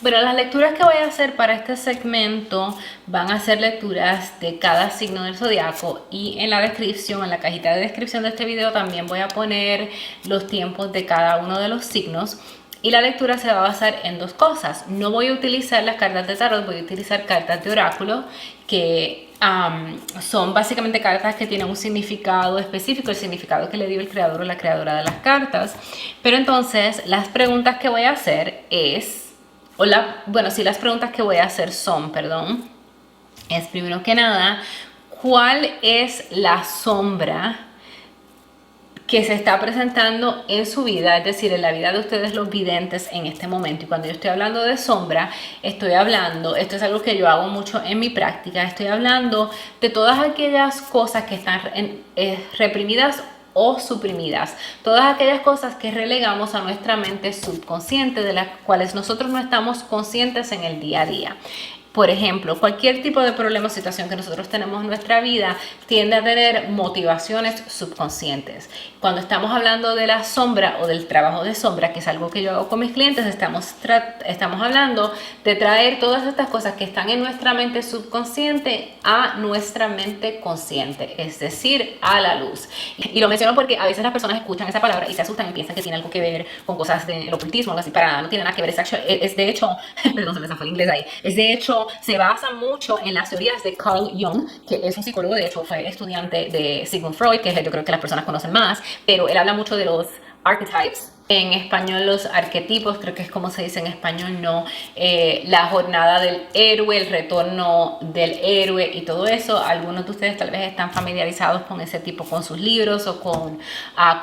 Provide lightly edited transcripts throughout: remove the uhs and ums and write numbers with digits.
Bueno, las lecturas que voy a hacer para este segmento van a ser lecturas de cada signo del zodiaco, y en la descripción, en la cajita de descripción de este video, también voy a poner los tiempos de cada uno de los signos. Y la lectura se va a basar en dos cosas. No voy a utilizar las cartas de tarot, voy a utilizar cartas de oráculo, que son básicamente cartas que tienen un significado específico, el significado que le dio el creador o la creadora de las cartas. Pero entonces las preguntas que voy a hacer las preguntas que voy a hacer son, es primero que nada, ¿cuál es la sombra que se está presentando en su vida, es decir, en la vida de ustedes los videntes en este momento? Y cuando yo estoy hablando de sombra, esto es algo que yo hago mucho en mi práctica, estoy hablando de todas aquellas cosas que están reprimidas o suprimidas, todas aquellas cosas que relegamos a nuestra mente subconsciente, de las cuales nosotros no estamos conscientes en el día a día. Por ejemplo, cualquier tipo de problema o situación que nosotros tenemos en nuestra vida tiende a tener motivaciones subconscientes. Cuando estamos hablando de la sombra o del trabajo de sombra, que es algo que yo hago con mis clientes, estamos hablando de traer todas estas cosas que están en nuestra mente subconsciente a nuestra mente consciente, es decir, a la luz. Y lo menciono porque a veces las personas escuchan esa palabra y se asustan y piensan que tiene algo que ver con cosas del ocultismo, algo así. Para nada, no tiene nada que ver. Es de hecho, perdón, se me zafó el inglés ahí. Es de hecho, se basa mucho en las teorías de Carl Jung, que es un psicólogo, de hecho fue estudiante de Sigmund Freud, que yo creo que las personas conocen más, pero él habla mucho de los archetypes. En español, los arquetipos, creo que es como se dice en español, no. La jornada del héroe, el retorno del héroe y todo eso. Algunos de ustedes tal vez están familiarizados con ese tipo, con sus libros o con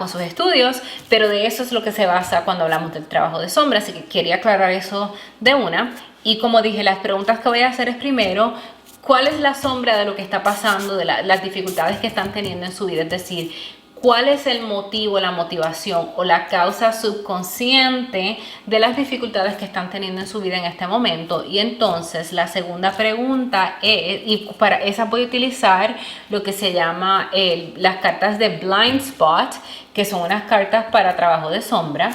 sus estudios, pero de eso es lo que se basa cuando hablamos del trabajo de sombra, así que quería aclarar eso de una. Y como dije, las preguntas que voy a hacer es primero, ¿cuál es la sombra de lo que está pasando, de las dificultades que están teniendo en su vida? Es decir, ¿cuál es el motivo, la motivación o la causa subconsciente de las dificultades que están teniendo en su vida en este momento? Y entonces la segunda pregunta es, y para esa voy a utilizar lo que se llama las cartas de Blind Spot, que son unas cartas para trabajo de sombra.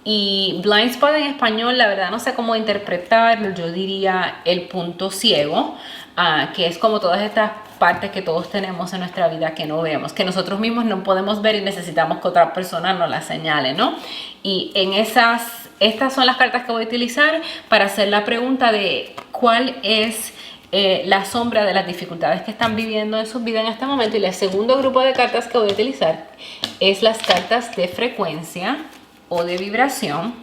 Y blind spot en español, la verdad no sé cómo interpretarlo, yo diría el punto ciego, que es como todas estas partes que todos tenemos en nuestra vida que no vemos, que nosotros mismos no podemos ver y necesitamos que otra persona nos las señale, ¿no? Y estas son las cartas que voy a utilizar para hacer la pregunta de cuál es la sombra de las dificultades que están viviendo en su vida en este momento. Y el segundo grupo de cartas que voy a utilizar es las cartas de frecuencia o de vibración.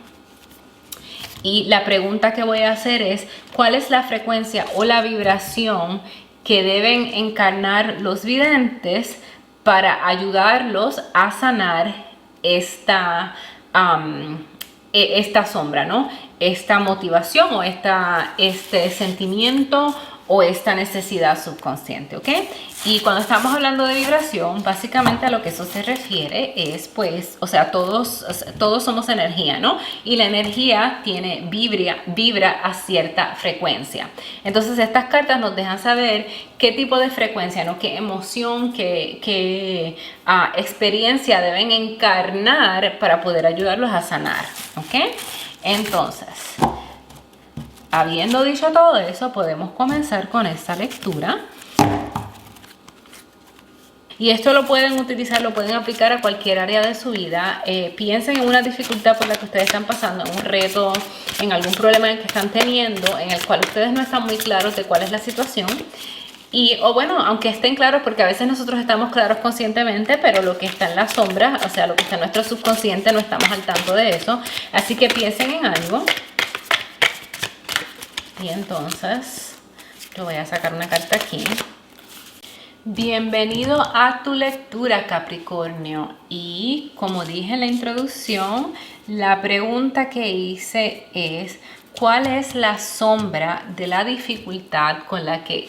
Y la pregunta que voy a hacer es, ¿cuál es la frecuencia o la vibración que deben encarnar los videntes para ayudarlos a sanar esta sombra, ¿no? Esta motivación o este sentimiento o esta necesidad subconsciente, ¿ok? Y cuando estamos hablando de vibración, básicamente a lo que eso se refiere es, pues, o sea, todos somos energía, ¿no? Y la energía vibra a cierta frecuencia. Entonces, estas cartas nos dejan saber qué tipo de frecuencia, ¿no? Qué emoción, qué experiencia deben encarnar para poder ayudarlos a sanar, ¿ok? Entonces, habiendo dicho todo eso, podemos comenzar con esta lectura. Y esto lo pueden utilizar, lo pueden aplicar a cualquier área de su vida. Piensen en una dificultad por la que ustedes están pasando, en un reto, en algún problema que están teniendo, en el cual ustedes no están muy claros de cuál es la situación. O bueno, aunque estén claros, porque a veces nosotros estamos claros conscientemente, pero lo que está en la sombra, o sea, lo que está en nuestro subconsciente, no estamos al tanto de eso. Así que piensen en algo. Y entonces, yo voy a sacar una carta aquí. Bienvenido a tu lectura, Capricornio. Y como dije en la introducción, la pregunta que hice es, ¿cuál es la sombra de la dificultad con la que...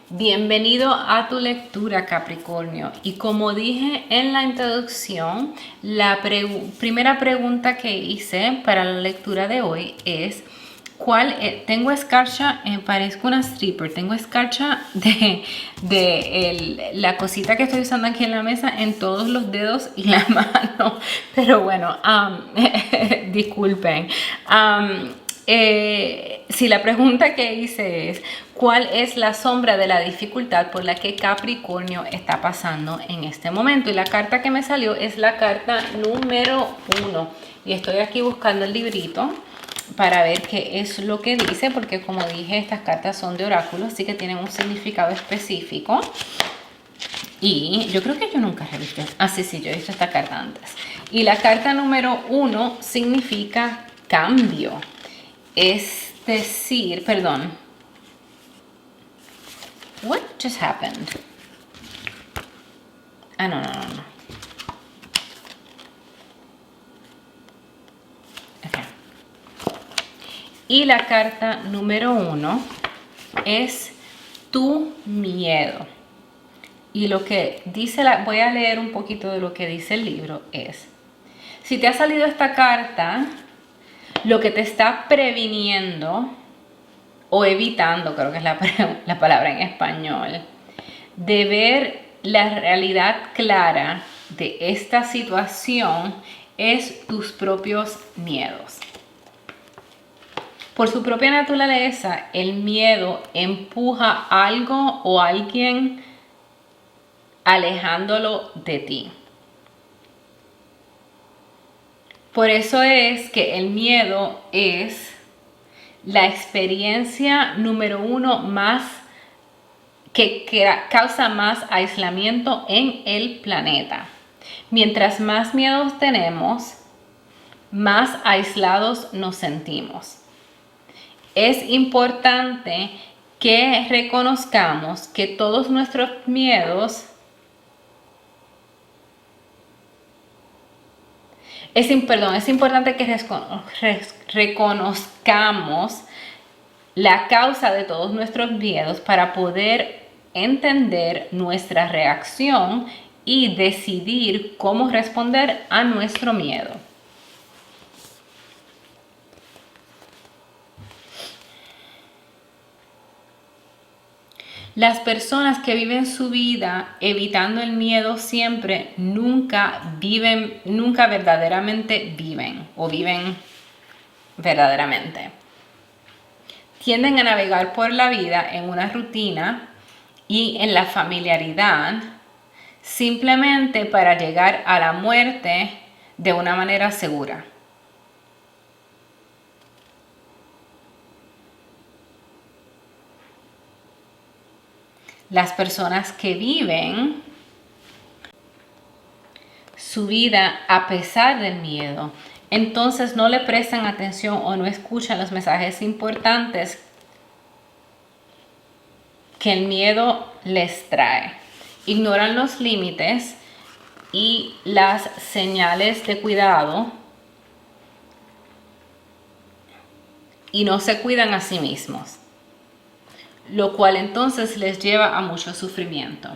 Bienvenido a tu lectura, Capricornio. Y como dije en la introducción, la primera pregunta que hice para la lectura de hoy es... tengo escarcha, parezco una stripper, tengo escarcha de la cosita que estoy usando aquí en la mesa en todos los dedos y la mano, pero bueno, disculpen. si la pregunta que hice es, ¿cuál es la sombra de la dificultad por la que Capricornio está pasando en este momento? Y la carta que me salió es la carta número 1. Y estoy aquí buscando el librito para ver qué es lo que dice, porque como dije, estas cartas son de oráculo, así que tienen un significado específico. Y yo creo que yo nunca he visto. Ah, sí, yo he visto esta carta antes. Y la carta número 1 significa cambio. Es decir, perdón. What just happened? Ah, no. Okay. Y la carta número 1 es tu miedo. Y lo que dice, voy a leer un poquito de lo que dice el libro, es, si te ha salido esta carta, lo que te está previniendo o evitando, creo que es la palabra en español, de ver la realidad clara de esta situación es tus propios miedos. Por su propia naturaleza, el miedo empuja algo o alguien alejándolo de ti. Por eso es que el miedo es la experiencia número 1 más que causa más aislamiento en el planeta. Mientras más miedos tenemos, más aislados nos sentimos. Es importante que reconozcamos que todos nuestros miedos es importante que reconozcamos la causa de todos nuestros miedos para poder entender nuestra reacción y decidir cómo responder a nuestro miedo. Las personas que viven su vida evitando el miedo siempre nunca verdaderamente viven o viven verdaderamente. Tienden a navegar por la vida en una rutina y en la familiaridad simplemente para llegar a la muerte de una manera segura. Las personas que viven su vida a pesar del miedo, entonces no le prestan atención o no escuchan los mensajes importantes que el miedo les trae. Ignoran los límites y las señales de cuidado y no se cuidan a sí mismos, lo cual entonces les lleva a mucho sufrimiento.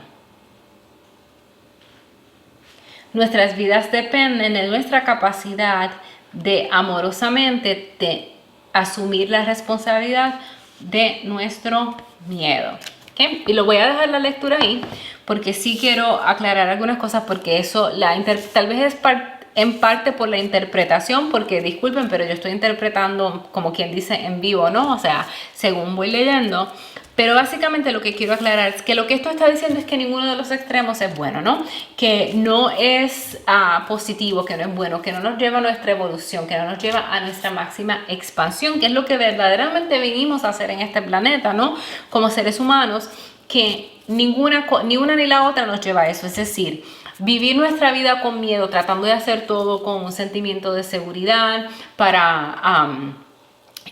Nuestras vidas dependen de nuestra capacidad de amorosamente de asumir la responsabilidad de nuestro miedo. ¿Okay? Y lo voy a dejar la lectura ahí porque sí quiero aclarar algunas cosas, porque eso tal vez es en parte por la interpretación, porque disculpen, pero yo estoy interpretando como quien dice en vivo, ¿no? O sea, según voy leyendo. Pero básicamente lo que quiero aclarar es que lo que esto está diciendo es que ninguno de los extremos es bueno, ¿no? Que no es positivo, que no es bueno, que no nos lleva a nuestra evolución, que no nos lleva a nuestra máxima expansión, que es lo que verdaderamente vinimos a hacer en este planeta, ¿no? Como seres humanos, que ni una ni la otra nos lleva a eso. Es decir, vivir nuestra vida con miedo, tratando de hacer todo con un sentimiento de seguridad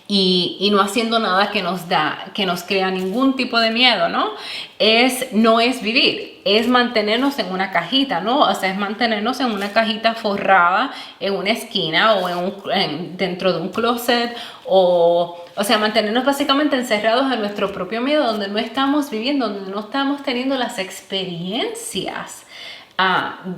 y no haciendo nada que nos crea ningún tipo de miedo, ¿no? No es vivir, es mantenernos en una cajita, ¿no? O sea, es mantenernos en una cajita forrada en una esquina o dentro de un closet, o sea, mantenernos básicamente encerrados en nuestro propio miedo, donde no estamos viviendo, donde no estamos teniendo las experiencias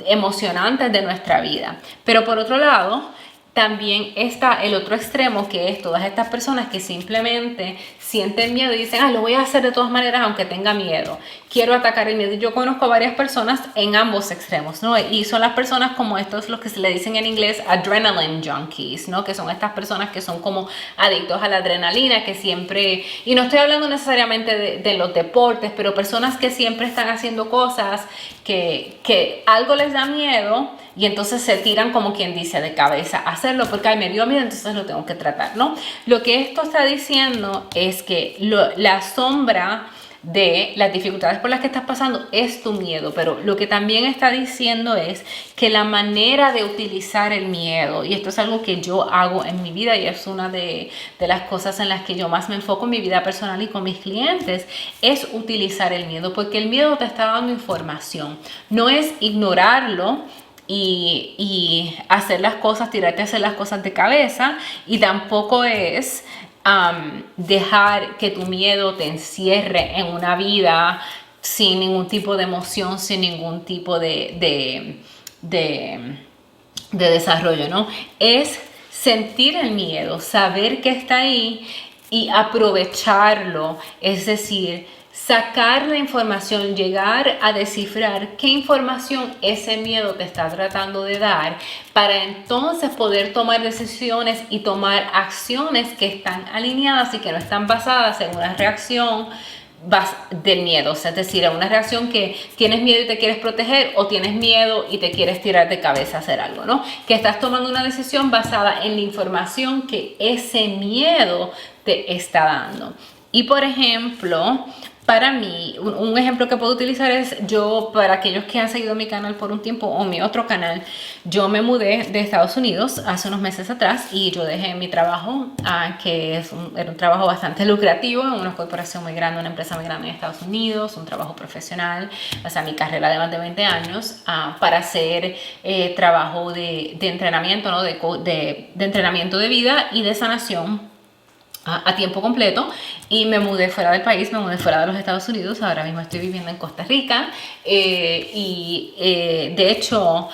emocionantes de nuestra vida. Pero por otro lado, también está el otro extremo, que es todas estas personas que simplemente sienten miedo y dicen, lo voy a hacer de todas maneras aunque tenga miedo. Quiero atacar el miedo. Yo conozco a varias personas en ambos extremos, ¿no? Y son las personas como estos, los que se le dicen en inglés adrenaline junkies, ¿no? Que son estas personas que son como adictos a la adrenalina, que siempre, y no estoy hablando necesariamente de los deportes, pero personas que siempre están haciendo cosas que algo les da miedo y entonces se tiran, como quien dice, de cabeza a hacerlo porque me dio miedo, entonces lo tengo que tratar, ¿no? Lo que esto está diciendo es que la sombra de las dificultades por las que estás pasando es tu miedo, pero lo que también está diciendo es que la manera de utilizar el miedo, y esto es algo que yo hago en mi vida y es una de las cosas en las que yo más me enfoco en mi vida personal y con mis clientes, es utilizar el miedo, porque el miedo te está dando información, no es ignorarlo y hacer las cosas, tirarte a hacer las cosas de cabeza, y tampoco es dejar que tu miedo te encierre en una vida sin ningún tipo de emoción, sin ningún tipo de desarrollo, ¿no? Es sentir el miedo, saber que está ahí y aprovecharlo, es decir, sacar la información, llegar a descifrar qué información ese miedo te está tratando de dar para entonces poder tomar decisiones y tomar acciones que están alineadas y que no están basadas en una reacción del miedo, o sea, es decir, en una reacción que tienes miedo y te quieres proteger, o tienes miedo y te quieres tirar de cabeza a hacer algo, ¿no? Que estás tomando una decisión basada en la información que ese miedo te está dando. Y por ejemplo, para mí, un ejemplo que puedo utilizar es yo, para aquellos que han seguido mi canal por un tiempo o mi otro canal, yo me mudé de Estados Unidos hace unos meses atrás y yo dejé mi trabajo, que era un trabajo bastante lucrativo en una corporación muy grande, una empresa muy grande en Estados Unidos, un trabajo profesional, o sea, mi carrera de más de 20 años, para hacer trabajo de entrenamiento, ¿no? de entrenamiento de vida y de sanación a tiempo completo, y me mudé fuera del país, me mudé fuera de los Estados Unidos. Ahora mismo estoy viviendo en Costa Rica de hecho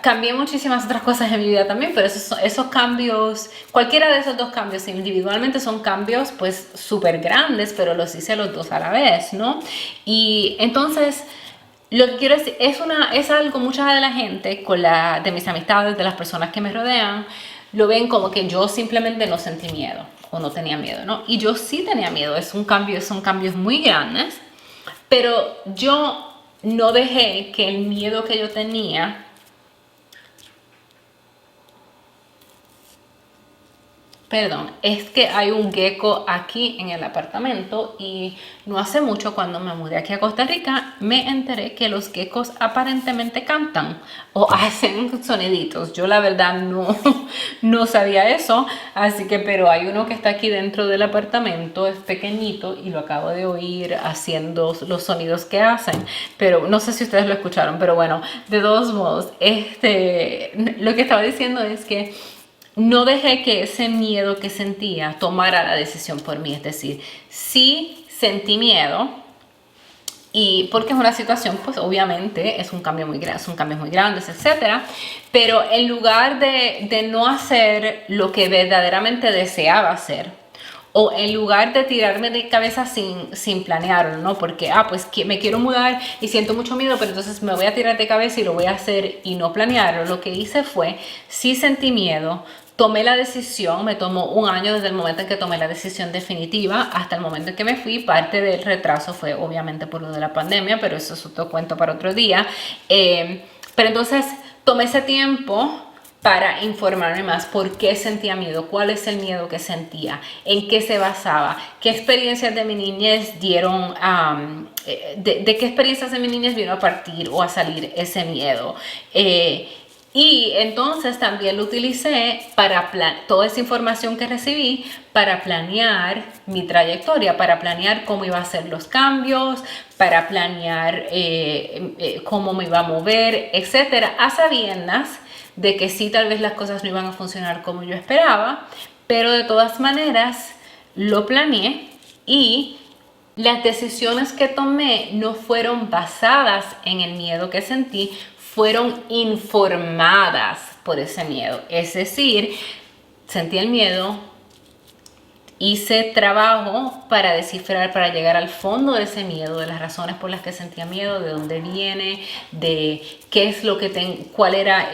cambié muchísimas otras cosas en mi vida también, pero esos cambios, cualquiera de esos dos cambios individualmente son cambios pues súper grandes, pero los hice los dos a la vez, ¿no? Y entonces lo que quiero decir es algo, mucha de la gente, de mis amistades, de las personas que me rodean, lo ven como que yo simplemente no sentí miedo o no tenía miedo, ¿no? Y yo sí tenía miedo, son cambios muy grandes, pero yo no dejé que el miedo que yo tenía es que hay un gecko aquí en el apartamento, y no hace mucho, cuando me mudé aquí a Costa Rica, me enteré que los geckos aparentemente cantan o hacen soniditos. Yo la verdad no sabía eso, así que, pero hay uno que está aquí dentro del apartamento, es pequeñito y lo acabo de oír haciendo los sonidos que hacen, pero no sé si ustedes lo escucharon, pero bueno, de todos modos, lo que estaba diciendo es que no dejé que ese miedo que sentía tomara la decisión por mí. Es decir, sí sentí miedo, y porque es una situación, pues obviamente es un cambio muy grande, son cambios muy grandes, etcétera, pero en lugar de no hacer lo que verdaderamente deseaba hacer, o en lugar de tirarme de cabeza sin planearlo, ¿no? Porque, pues me quiero mudar y siento mucho miedo, pero entonces me voy a tirar de cabeza y lo voy a hacer y no planearlo. Lo que hice fue, sí sentí miedo, tomé la decisión, me tomó un año desde el momento en que tomé la decisión definitiva hasta el momento en que me fui. Parte del retraso fue obviamente por lo de la pandemia, pero eso es otro cuento para otro día. Pero entonces tomé ese tiempo para informarme más por qué sentía miedo, cuál es el miedo que sentía, en qué se basaba, qué experiencias de mi niñez dieron, de qué experiencias de mi niñez vino a partir o a salir ese miedo. Y entonces también lo utilicé para toda esa información que recibí para planear mi trayectoria, para planear cómo iba a ser los cambios, para planear cómo me iba a mover, etcétera, a sabiendas de que sí, tal vez las cosas no iban a funcionar como yo esperaba, pero de todas maneras lo planeé, y las decisiones que tomé no fueron basadas en el miedo que sentí, fueron informadas por ese miedo. Es decir, sentí el miedo, hice trabajo para descifrar, para llegar al fondo de ese miedo, de las razones por las que sentía miedo, de dónde viene, de qué es lo que cuál era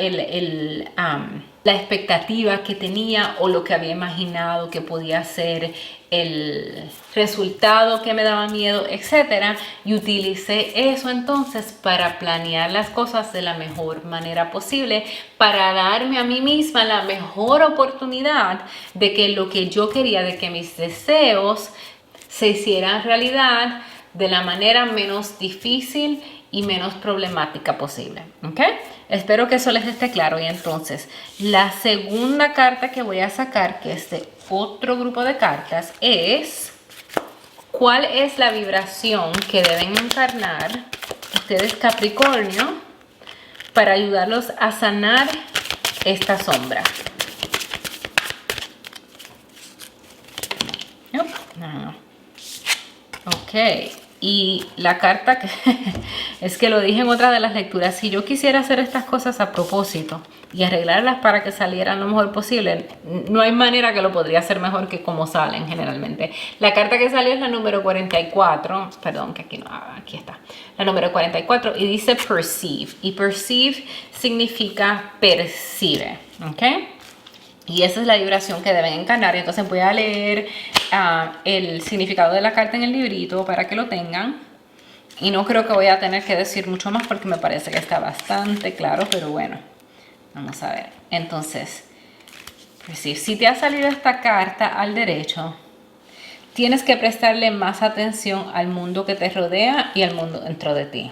la expectativa que tenía o lo que había imaginado que podía ser el resultado que me daba miedo, etcétera, y utilicé eso entonces para planear las cosas de la mejor manera posible, para darme a mí misma la mejor oportunidad de que lo que yo quería, de que mis deseos se hicieran realidad de la manera menos difícil y menos problemática posible, ¿ok? Espero que eso les esté claro. Y entonces, la segunda carta que voy a sacar, que es de otro grupo de cartas, es ¿cuál es la vibración que deben encarnar ustedes, Capricornio, para ayudarlos a sanar esta sombra? No. Ok. Y la carta que es que lo dije en otra de las lecturas, si yo quisiera hacer estas cosas a propósito y arreglarlas para que salieran lo mejor posible, no hay manera que lo podría hacer mejor que como salen generalmente. La carta que salió es la número 44, perdón, que aquí está, la número 44, y dice perceive, y perceive significa percibe, ¿ok? Y esa es la vibración que deben encarnar. Entonces voy a leer el significado de la carta en el librito para que lo tengan. Y no creo que voy a tener que decir mucho más porque me parece que está bastante claro, pero bueno, vamos a ver. Entonces, pues sí, si te ha salido esta carta al derecho, tienes que prestarle más atención al mundo que te rodea y al mundo dentro de ti.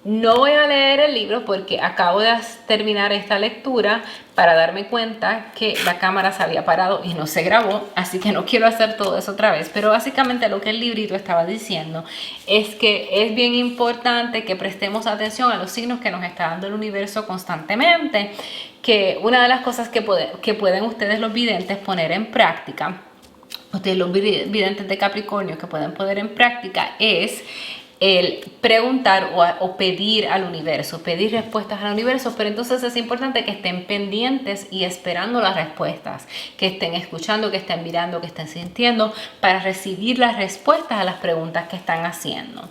No voy a leer el libro porque acabo de terminar esta lectura para darme cuenta que la cámara se había parado y no se grabó, así que no quiero hacer todo eso otra vez. Pero básicamente lo que el librito estaba diciendo es que es bien importante que prestemos atención a los signos que nos está dando el universo constantemente, que una de las cosas que pueden ustedes los videntes poner en práctica, ustedes los videntes de Capricornio que pueden poner en práctica es el preguntar o pedir al universo, pedir respuestas al universo, pero entonces es importante que estén pendientes y esperando las respuestas, que estén escuchando, que estén mirando, que estén sintiendo para recibir las respuestas a las preguntas que están haciendo.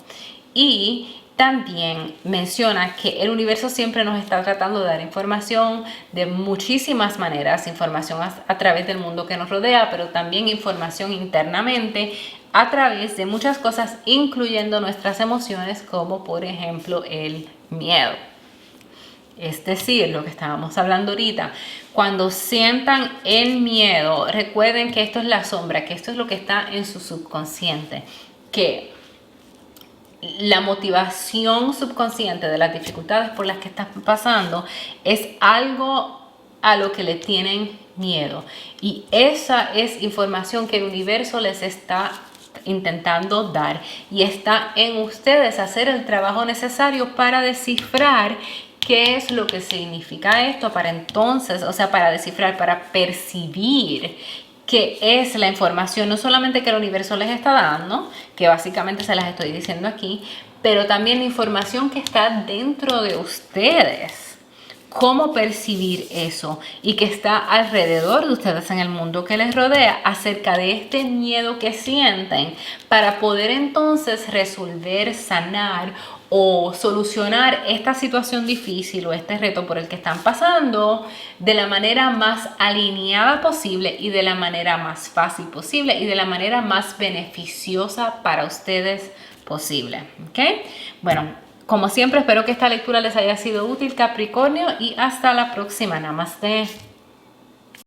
Y también menciona que el universo siempre nos está tratando de dar información de muchísimas maneras, información a través del mundo que nos rodea, pero también información internamente a través de muchas cosas, incluyendo nuestras emociones, como por ejemplo el miedo. Es decir, lo que estábamos hablando ahorita, cuando sientan el miedo, recuerden que esto es la sombra, que esto es lo que está en su subconsciente, que la motivación subconsciente de las dificultades por las que están pasando es algo a lo que le tienen miedo. Y esa es información que el universo les está intentando dar. Y está en ustedes hacer el trabajo necesario para descifrar qué es lo que significa esto, para entonces, o sea, para descifrar, para percibir qué es la información, no solamente que el universo les está dando, que básicamente se las estoy diciendo aquí, pero también la información que está dentro de ustedes. Cómo percibir eso y que está alrededor de ustedes en el mundo que les rodea acerca de este miedo que sienten para poder entonces resolver, sanar o solucionar esta situación difícil o este reto por el que están pasando de la manera más alineada posible y de la manera más fácil posible y de la manera más beneficiosa para ustedes posible. ¿Ok? Bueno, como siempre, espero que esta lectura les haya sido útil, Capricornio, y hasta la próxima. Namaste.